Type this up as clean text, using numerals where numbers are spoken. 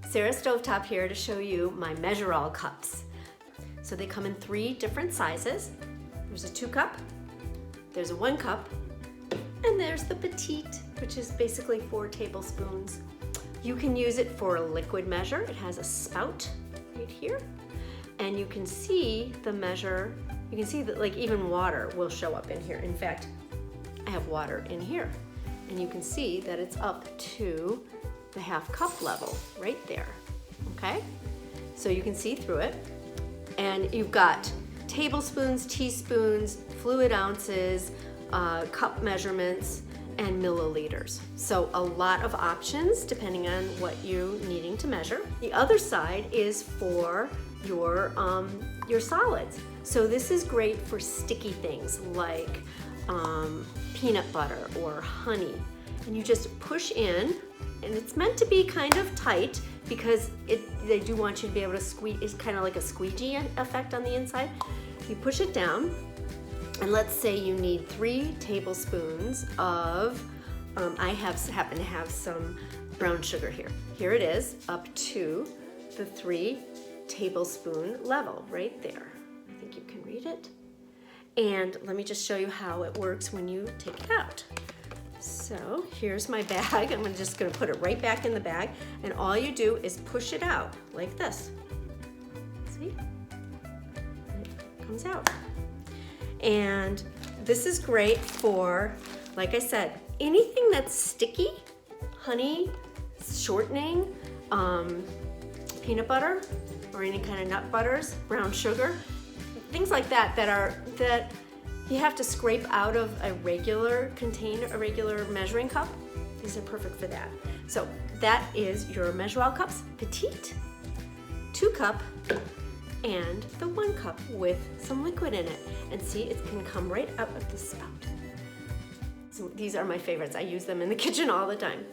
Sarah Stovetop here to show you my Measure All cups. So they come in 3 different sizes. There's a 2 cup, there's a 1 cup, and there's the petite, which is basically 4 tablespoons. You can use it for a liquid measure. It has a spout right here, and you can see the measure. You can see that like even water will show up in here. In fact, I have water in here, and you can see that it's up to the 1/2 cup level right there, okay? So you can see through it, and you've got tablespoons, teaspoons, fluid ounces, cup measurements, and milliliters. So a lot of options depending on what you're needing to measure. The other side is for your solids. So this is great for sticky things like peanut butter or honey. And you just push in, and it's meant to be kind of tight because they do want you to be able to squeeze. It's kind of like a squeegee effect on the inside. You push it down, and let's say you need 3 tablespoons of, I happen to have some brown sugar here. Here it is, up to the 3 tablespoon level right there. I think you can read it. And let me just show you how it works when you take it out. So here's my bag. I'm just gonna put it right back in the bag, and all you do is push it out like this. See? It comes out. And this is great for, like I said, anything that's sticky, honey, shortening, peanut butter, or any kind of nut butters, brown sugar, things like that that you have to scrape out of a regular container, a regular measuring cup. These are perfect for that. So that is your Measure All cups, petite, 2 cup, and the 1 cup with some liquid in it. And see, it can come right out of the spout. So these are my favorites. I use them in the kitchen all the time.